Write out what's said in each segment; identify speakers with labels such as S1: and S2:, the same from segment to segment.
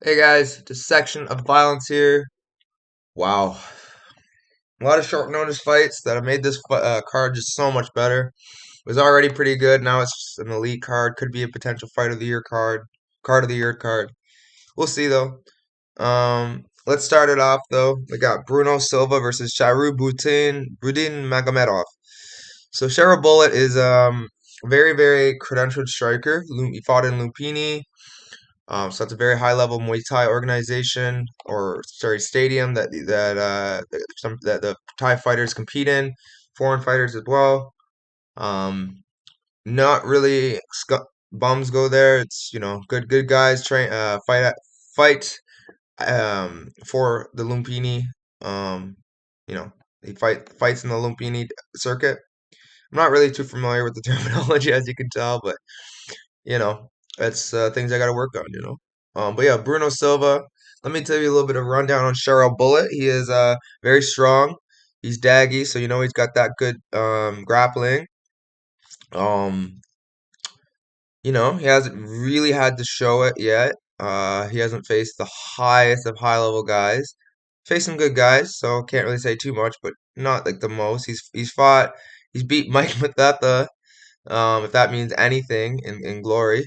S1: Hey guys, Dissection of violence here. Wow. A lot of short notice fights that have made this card just so much better. It was already pretty good. Now it's an elite card. Could be a potential fight of the year card. Card of the year card. We'll see though. Let's start it off though. We got Bruno Silva versus Breeden Magomedov. So Cheryl Bullet is very credentialed striker. He fought in Lumpini. So it's a very high level Muay Thai organization or sorry stadium that the Thai fighters compete in, foreign fighters as well. Um, Not really bums go there. It's good guys fight for the Lumpini. Um, you know he fights in the Lumpini circuit. I'm not really too familiar with the terminology as you can tell, but you know, that's things I got to work on, you know. But yeah, Bruno Silva. Let me tell you a little bit of rundown on Cheryl Bullet. He is very strong. He's daggy, so you know he's got that good grappling. Um, he hasn't really had to show it yet. He hasn't faced the highest of high level guys. Faced some good guys, so can't really say too much, but not like the most. He's beat Mike Mathetha, if that means anything in glory.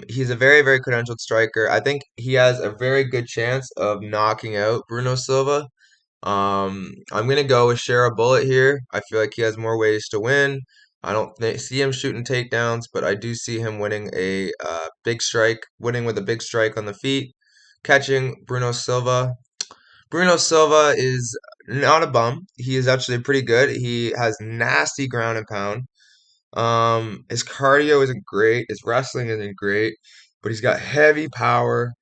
S1: He's a very credentialed striker. I think he has a very good chance of knocking out Bruno Silva. I'm gonna go with Share a Bullet here. I feel like he has more ways to win. I don't see him shooting takedowns, but I do see him winning a winning with a big strike on the feet, catching Bruno Silva. Bruno Silva is not a bum. He is actually pretty good. He has nasty ground and pound. His cardio isn't great. His wrestling isn't great, but he's got heavy power,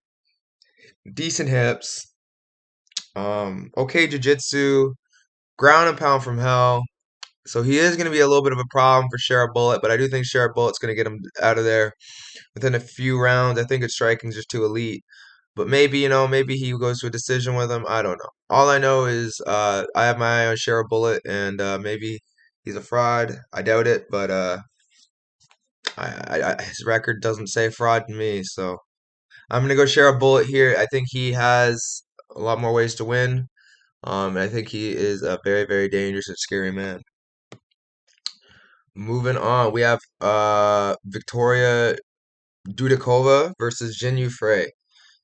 S1: decent hips, okay jiu-jitsu, ground and pound from hell. So he is going to be a little bit of a problem for Shara Bullet, but I do think Shara Bullet's going to get him out of there within a few rounds. I think his striking's just too elite. But maybe, maybe he goes to a decision with him. I don't know. All I know is I have my eye on Shara Bullet, and maybe he's a fraud. I doubt it, but his record doesn't say fraud to me, so I'm gonna go share a bullet here. I think he has a lot more ways to win. And I think he is a very dangerous and scary man. Moving on, we have Victoria Dudakova versus Jinyu Frey.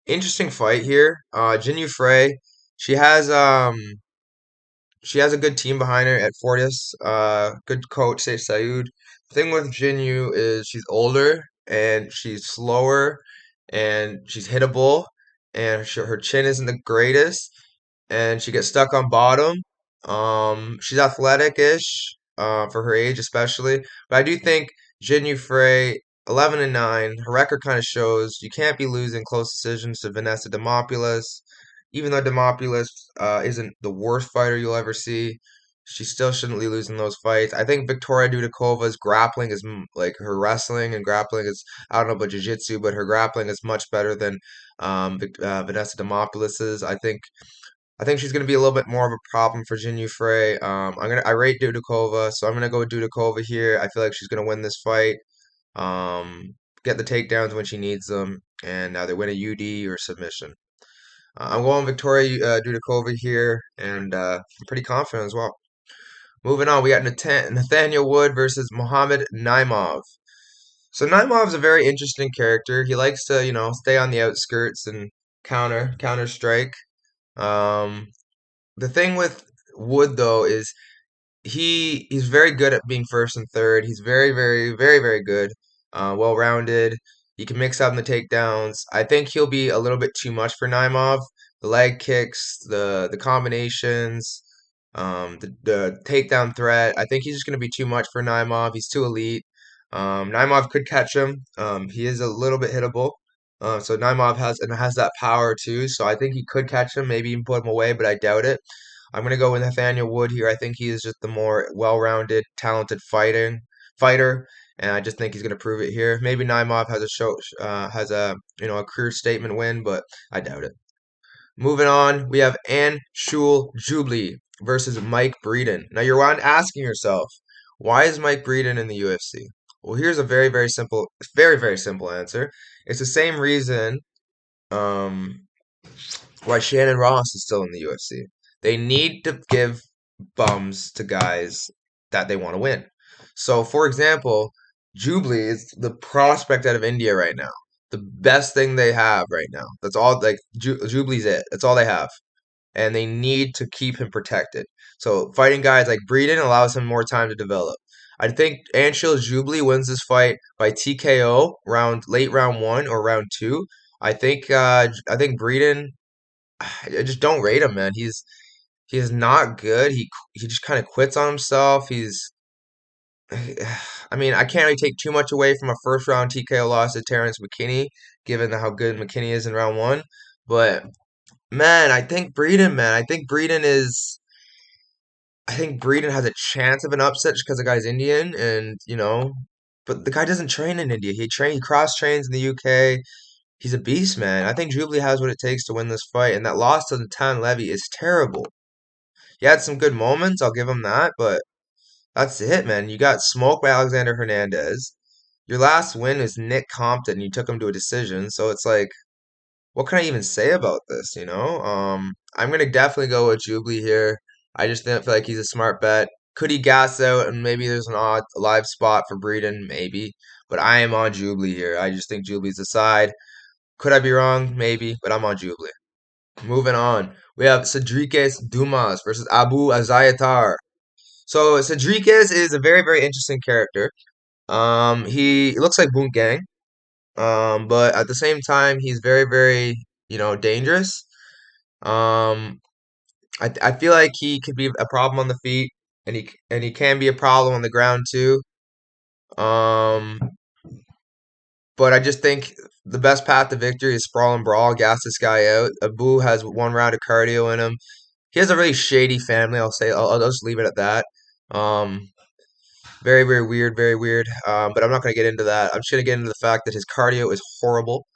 S1: Interesting fight here. Jinyu Frey, she has um she has a good team behind her at Fortis. Good coach, Say Sayud. Thing with Jinyu is she's older and she's slower and she's hittable and her chin isn't the greatest and she gets stuck on bottom. She's athletic-ish for her age, especially. But I do think Jinyu Frey, 11-9, her record kind of shows you can't be losing close decisions to Vanessa Demopoulos. Even though Demopoulos isn't the worst fighter you'll ever see, she still shouldn't be losing those fights. I think Victoria Dudakova's grappling is like her wrestling and grappling is, I don't know about jiu-jitsu, but her grappling is much better than Vanessa Demopoulos's. I think she's gonna be a little bit more of a problem for Jinyu Frey. I rate Dudakova, so I'm gonna go with Dudakova here. I feel like she's gonna win this fight. Get the takedowns when she needs them, and either win a UD or submission. I'm going Victoria Dudakova here, and I'm pretty confident as well. Moving on, we got Nathaniel Wood versus Mohamed Naimov. So Naimov's a very interesting character. He likes to, stay on the outskirts and counter strike. Um, the thing with Wood though is he's very good at being first and third. He's very good, well rounded. He can mix up in the takedowns. I think he'll be a little bit too much for Naimov. The leg kicks, the combinations, the takedown threat. I think he's just going to be too much for Naimov. He's too elite. Naimov could catch him. He is a little bit hittable. So Naimov has that power too. So I think he could catch him, maybe even put him away, but I doubt it. I'm gonna go with Nathaniel Wood here. I think he is just the more well-rounded, talented fighter, and I just think he's gonna prove it here. Maybe Naimov has a a career statement win, but I doubt it. Moving on, we have Shul Jubli versus Mike Breeden. Now you're asking yourself, why is Mike Breeden in the UFC? Well, here's a very simple answer. It's the same reason Um, why Shannon Ross is still in the UFC. They need to give bums to guys that they want to win. So, for example, Jubli is the prospect out of India right now. The best thing they have right now. That's all. Like Jubli's it. That's all they have, and they need to keep him protected. So, fighting guys like Breeden allows him more time to develop. I think Anshul Jubli wins this fight by TKO late round one or round two. I think Breeden. I just don't rate him, man. He's not good. He just kind of quits on himself. I mean, I can't really take too much away from a first round TKO loss to Terrence McKinney, given how good McKinney is in round one. But man, I think Breeden has a chance of an upset just because the guy's Indian, and but the guy doesn't train in India. He cross trains in the UK. He's a beast, man. I think Jubli has what it takes to win this fight, and that loss to Tan Levy is terrible. He had some good moments, I'll give him that, but that's it, man. You got smoked by Alexander Hernandez. Your last win is Nick Compton. You took him to a decision, so it's like, what can I even say about this? I'm gonna definitely go with Jubli here. I just don't feel like he's a smart bet. Could he gas out and maybe there's an odd live spot for Breeden? Maybe. But I am on Jubli here. I just think Jubli's the side. Could I be wrong? Maybe, but I'm on Jubli. Moving on. We have Cedriques Dumas versus Abu Azaitar. So Cedriques is a very, very interesting character. He looks like Boont Gang, but at the same time, he's very, very, dangerous. Um, I feel like he could be a problem on the feet, and he can be a problem on the ground too. Um, but I just think the best path to victory is sprawl and brawl, gas this guy out. Abu has one round of cardio in him. He has a really shady family. I'll just leave it at that. Um, Very, very weird, very weird. But I'm not going to get into that. I'm just going to get into the fact that his cardio is horrible.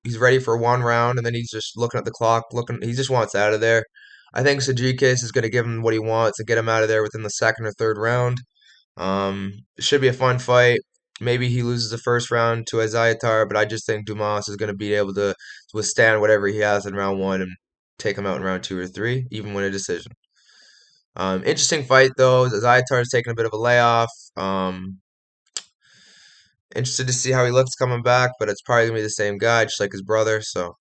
S1: He's ready for one round, and then he's just looking at the clock, he just wants out of there. I think Sajikis is going to give him what he wants and get him out of there within the second or third round. It should be a fun fight. Maybe he loses the first round to Azaitar, but I just think Dumas is going to be able to withstand whatever he has in round one and take him out in round two or three, even win a decision. Interesting fight though. Azaitar is taking a bit of a layoff. Interested to see how he looks coming back, but it's probably gonna be the same guy, just like his brother. So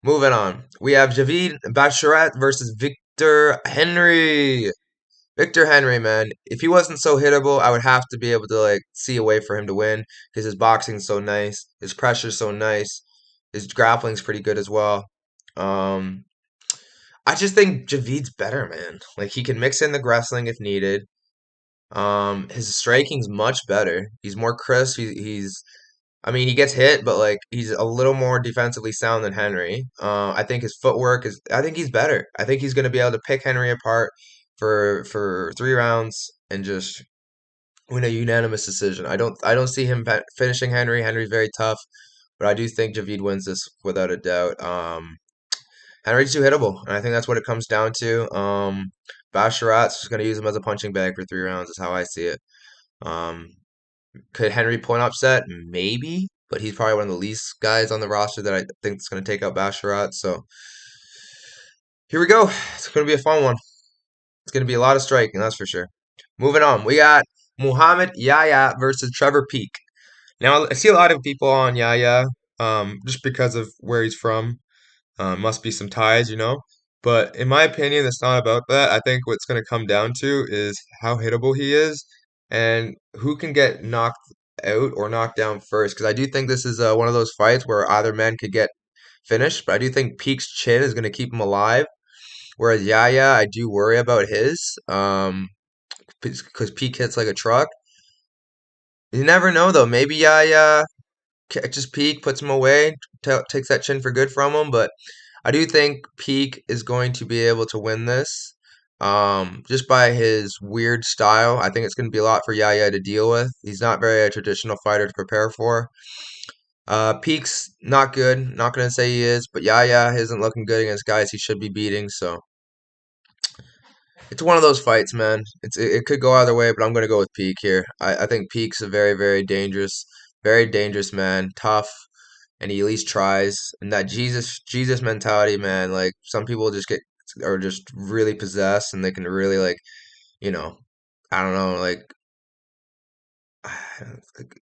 S1: moving on, we have Javid Basharat versus Victor Henry. Victor Henry, man, if he wasn't so hittable, I would have to be able to see a way for him to win because his boxing's so nice, his pressure's so nice, his grappling's pretty good as well. Um, I just think Javid's better, man. Like he can mix in the wrestling if needed. His striking's much better. He's more crisp. I mean, he gets hit, but he's a little more defensively sound than Henry. I think his footwork is. I think he's better. I think he's going to be able to pick Henry apart for 3 rounds and just win a unanimous decision. I don't see him finishing Henry. Henry's very tough, but I do think Javid wins this without a doubt. Henry's too hittable, and I think that's what it comes down to. Basharat's just going to use him as a punching bag for 3 rounds, is how I see it. Um, could Henry pull an upset? Maybe, but he's probably one of the least guys on the roster that I think is going to take out Basharat. So here we go. It's going to be a fun one. It's going to be a lot of striking, that's for sure. Moving on, we got Muhammad Yahya versus Trevor Peek. Now, I see a lot of people on Yahya just because of where he's from. Must be some ties. But in my opinion, it's not about that. I think what's going to come down to is how hittable he is and who can get knocked out or knocked down first. Because I do think this is one of those fights where either man could get finished, but I do think Peek's chin is going to keep him alive. Whereas Yaya, I do worry about his, because Peek hits like a truck. You never know though. Maybe Yaya catches Peek, puts him away, takes that chin for good from him, but. I do think Peak is going to be able to win this. Just by his weird style, I think it's going to be a lot for Yahya to deal with. He's not very a traditional fighter to prepare for. Peak's not good. Not going to say he is, but Yahya isn't looking good against guys he should be beating. So it's one of those fights, man. It could go either way, but I'm going to go with Peak here. I think Peak's a very, very dangerous man. Tough. and he at least tries. And that Jesus mentality, man. Like some people just get are just really possessed, and they can really like you know I don't know like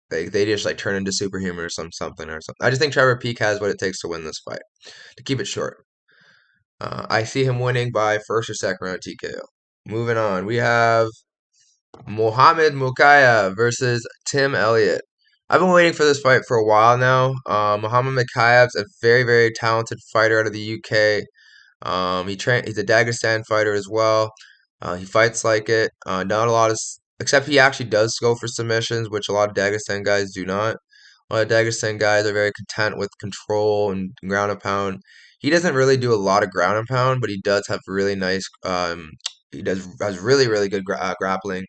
S1: they just like turn into superhuman or something or something. I just think Trevor Peek has what it takes to win this fight. To keep it short, I see him winning by first or second round TKO. Moving on, we have Mohamed Mokaev versus Tim Elliott. I've been waiting for this fight for a while now. Mohamed Mokaev's a very talented fighter out of the UK. He's a Dagestan fighter as well. He fights like it. Not a lot of except he actually does go for submissions, which a lot of Dagestan guys do not. A lot of Dagestan guys are very content with control and ground and pound. He doesn't really do a lot of ground and pound, but he does have really nice. He does has really good grappling.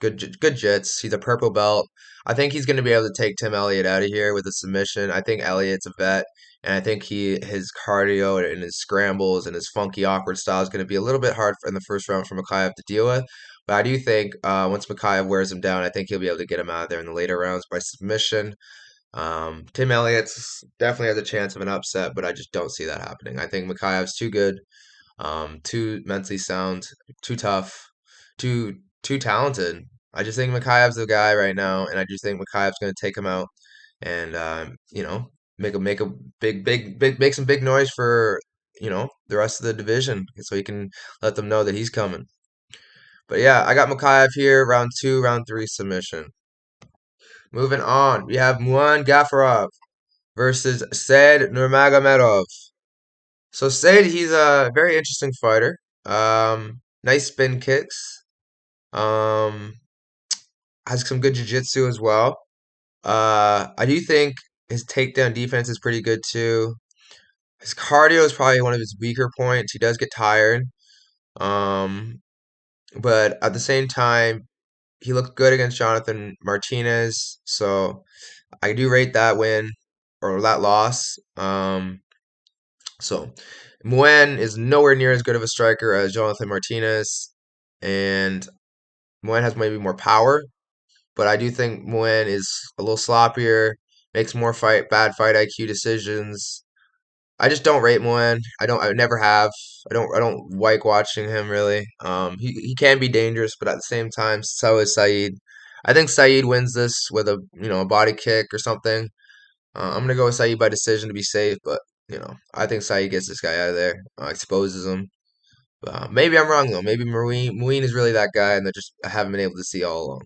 S1: Good jits. He's a purple belt. I think he's going to be able to take Tim Elliott out of here with a submission. I think Elliott's a vet. And I think his cardio and his scrambles and his funky awkward style is going to be a little bit hard in the first round for Mokaev to deal with. But I do think once Mokaev wears him down, I think he'll be able to get him out of there in the later rounds by submission. Tim Elliott's definitely has a chance of an upset, but I just don't see that happening. I think Mokaev's too good, too mentally sound, too tough, too talented. I just think Mokaev's the guy right now, and I just think Mokaev's going to take him out and make a make some big noise for the rest of the division, so he can let them know that he's coming. But yeah, I got Mokaev here, round two, round three submission. Moving on, we have Muan Gafurov versus Said Nurmagomedov. So Said, he's a very interesting fighter. Nice spin kicks. Um, has some good jiu-jitsu as well. I do think his takedown defense is pretty good too. His cardio is probably one of his weaker points. He does get tired. Um, but at the same time, he looked good against Jonathan Martinez. So I do rate that win or that loss. So Muen is nowhere near as good of a striker as Jonathan Martinez. And Muen has maybe more power. But I do think Muen is a little sloppier, makes more bad fight IQ decisions. I just don't rate Moen. I never have. I don't like watching him really. He can be dangerous, but at the same time, so is Saeed. I think Saeed wins this with a body kick or something. I'm gonna go with Saeed by decision to be safe, but I think Saeed gets this guy out of there, exposes him. Maybe I'm wrong though. Maybe Marine is really that guy, and I haven't been able to see all along.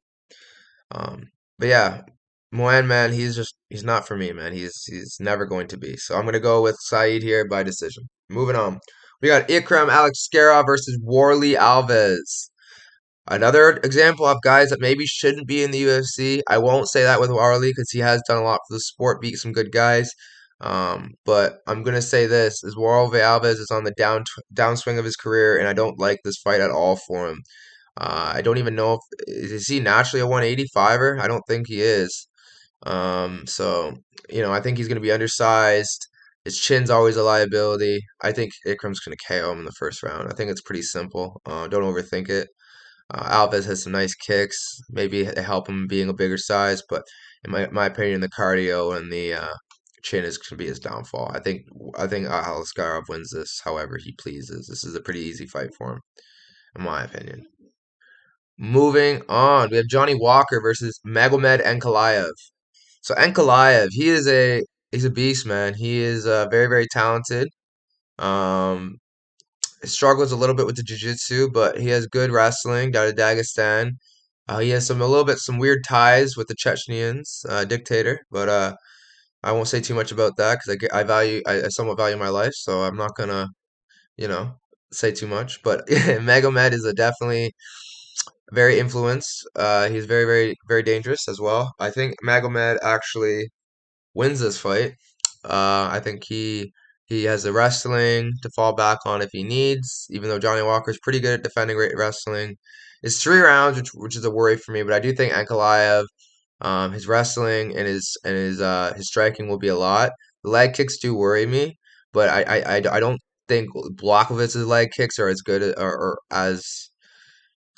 S1: Um, but yeah, Moen, man, he's not for me, man. He's never going to be. So I'm gonna go with Saeed here by decision. Moving on. We got Ikram Aliskerov versus Warley Alves. Another example of guys that maybe shouldn't be in the UFC. I won't say that with Warley because he has done a lot for the sport, beat some good guys. But I'm gonna say this: is Warley Alves is on the downswing of his career, and I don't like this fight at all for him. I don't even know if is he naturally a 185er. I don't think he is. So I think he's going to be undersized. His chin's always a liability. I think Ikram's going to KO him in the first round. I think it's pretty simple. Don't overthink it. Alves has some nice kicks. Maybe they help him being a bigger size, but in my opinion, the cardio and the chin is going to be his downfall. I think Aliskerov wins this however he pleases. This is a pretty easy fight for him, in my opinion. Moving on, we have Johnny Walker versus Magomed Ankalaev. So Ankalaev, he's a beast, man. He is very talented. Um, struggles a little bit with the jiu-jitsu, but he has good wrestling down in Dagestan. He has some weird ties with the Chechens dictator, but I won't say too much about that because I somewhat value my life, so I'm not gonna you know say too much. But Magomed is a definitely very influenced. He's very dangerous as well. I think Magomed actually wins this fight. I think he has the wrestling to fall back on if he needs, even though Johnny Walker's pretty good at defending great wrestling. It's 3 rounds, which is a worry for me, but I do think Ankalaev, his wrestling and his striking will be a lot. The leg kicks do worry me, but I don't think Blachowicz' leg kicks are as good or as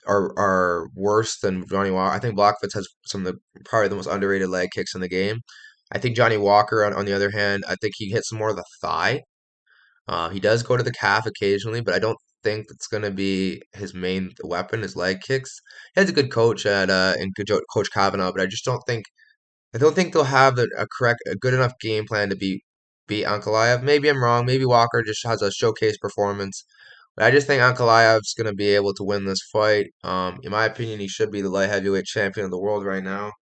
S1: are worse than Johnny Walker. I think Blachowicz has some of the probably the most underrated leg kicks in the game. I think Johnny Walker, on the other hand, I think he hits more of the thigh. He does go to the calf occasionally, but I don't think it's going to be his main weapon, his leg kicks. He has a good coach Coach Kavanaugh, but I don't think they'll have a good enough game plan to beat Ankalaev. Maybe I'm wrong. Maybe Walker just has a showcase performance. But I just think Ankalaev's going to be able to win this fight. In my opinion, he should be the light heavyweight champion of the world right now.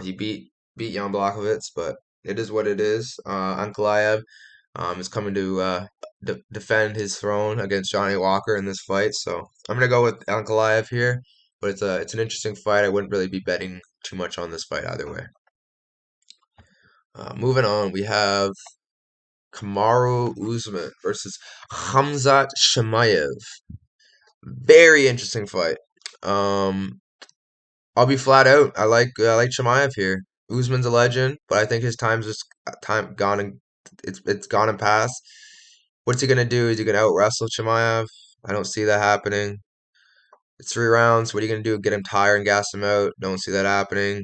S1: He beat Jan Blachowicz, but it is what it is. Ankalaev is coming to defend his throne against Johnny Walker in this fight. So I'm gonna go with Ankalaev here, but it's an interesting fight. I wouldn't really be betting too much on this fight either way. Moving on, we have Kamaru Usman versus Khamzat Chimaev. Very interesting fight. I'll be flat out. I like Chimaev here. Usman's a legend, but I think his time's just time gone and it's gone and past. What's he gonna do? Is he gonna out wrestle Chimaev? I don't see that happening. It's 3 rounds. What are you gonna do? Get him tired and gas him out? Don't see that happening.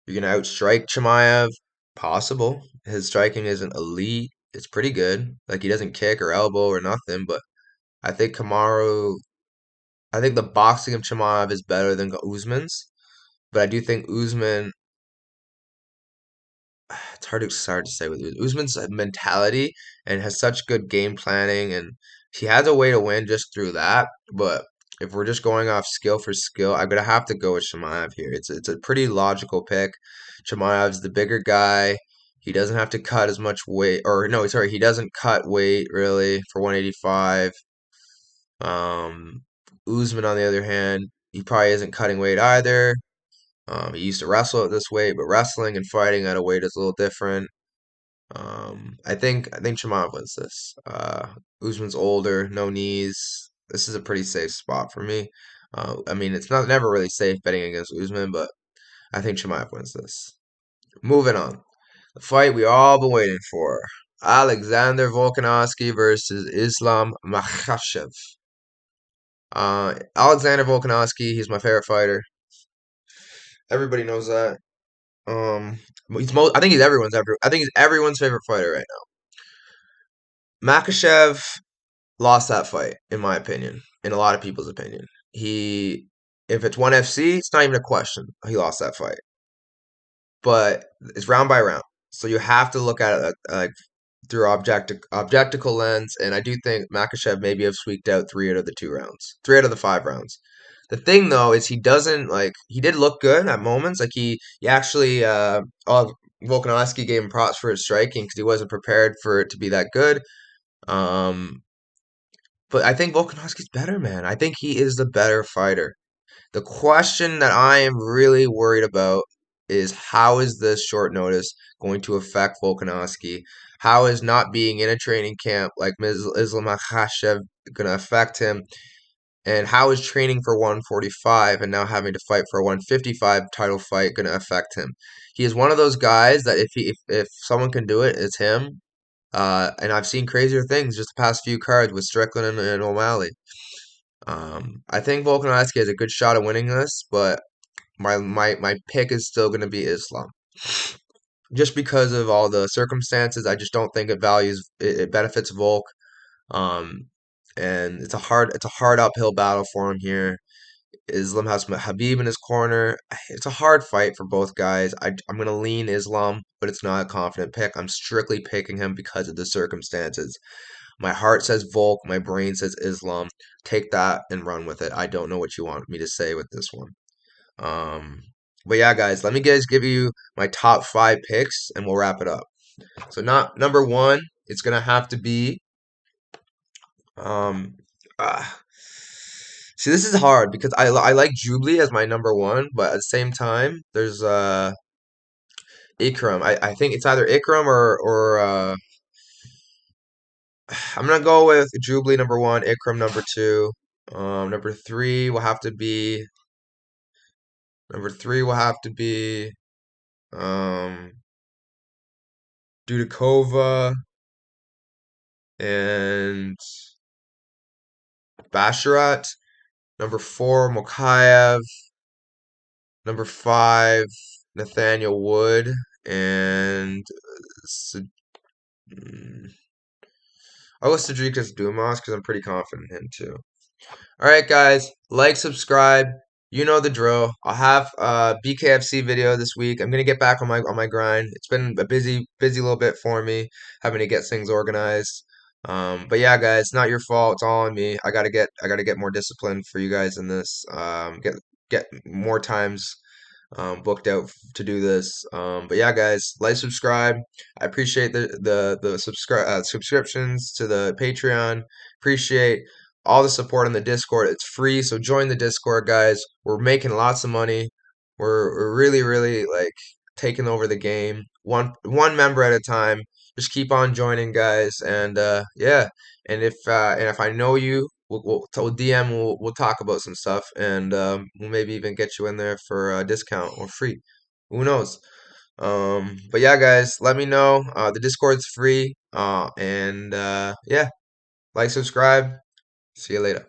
S1: You're gonna outstrike Chimaev? Possible. His striking isn't elite. It's pretty good. Like he doesn't kick or elbow or nothing, but I think Kamaru I think the boxing of Chimaev is better than Usman's, but I do think Usman it's hard to say with Usman's mentality and has such good game planning, and he has a way to win just through that. But if we're just going off skill for skill, I'm gonna have to go with Chimaev here. It's a pretty logical pick. Chimaev's the bigger guy. He doesn't have to cut as much weight, or no, sorry, he doesn't cut weight really for 185. Um, Usman, on the other hand, he probably isn't cutting weight either. He used to wrestle at this weight, but wrestling and fighting at a weight is a little different. I think Chimaev wins this. Usman's older, no knees. This is a pretty safe spot for me. I mean, it's not never really safe betting against Usman, but I think Chimaev wins this. Moving on, the fight we all been waiting for: Alexander Volkanovski versus Islam Makhachev. Alexander Volkanovski, he's my favorite fighter. Everybody knows that. Um, I think I think he's everyone's favorite fighter right now. Makhachev lost that fight, in my opinion, in a lot of people's opinion. If it's one FC, it's not even a question. He lost that fight, but it's round by round, so you have to look at it like through objectical lens. And I do think Makhachev maybe have squeaked out 3 out of the 2 rounds, 3 out of the 5 rounds. The thing though is he doesn't like he did look good at moments. Like he actually Volkanovski gave him props for his striking because he wasn't prepared for it to be that good. Um, but I think Volkanovski's better, man. I think he is the better fighter. The question that I am really worried about is how is this short notice going to affect Volkanovski? How is not being in a training camp like Islam Makhachev going to affect him? And how is training for 145 and now having to fight for a 155 title fight going to affect him? He is one of those guys that if someone can do it, it's him. And I've seen crazier things just the past few cards with Strickland and O'Malley. I think Volkanovski has a good shot of winning this, but my pick is still going to be Islam. Just because of all the circumstances, I just don't think it benefits Volk. Um, and it's a hard uphill battle for him here. Islam has Habib in his corner. It's a hard fight for both guys. I'm gonna lean Islam, but it's not a confident pick. I'm strictly picking him because of the circumstances. My heart says Volk, my brain says Islam. Take that and run with it. I don't know what you want me to say with this one. Um, but yeah, guys, let me give you my top 5 picks, and we'll wrap it up. So, not number one, it's gonna have to be um. See, this is hard because I like Jubli as my number one, but at the same time, there's Ikram. I think it's either Ikram or I'm gonna go with Jubli number one, Ikram number two. Number three will have to be number three will have to be um Dudakova and Basharat. Number four, Mokaev. Number five, Nathaniel Wood. and mm, I'll go Cedricus Dumas because I'm pretty confident in him too. All right, guys, like, subscribe. You know the drill. I'll have a BKFC video this week. I'm gonna get back on my grind. It's been a busy little bit for me, having to get things organized. But yeah, guys, not your fault. It's all on me. I gotta get more discipline for you guys in this. Get more times booked out to do this. But yeah, guys, like, subscribe. I appreciate the subscriptions to the Patreon. Appreciate all the support on the Discord. It's free, so join the Discord, guys. We're making lots of money. We're really like taking over the game, one member at a time. Just keep on joining, guys, and yeah. And if I know you, we'll DM. We'll talk about some stuff, and we'll maybe even get you in there for a discount or free. Who knows? But yeah, guys, let me know. The Discord's free. And yeah, like, subscribe. See you later.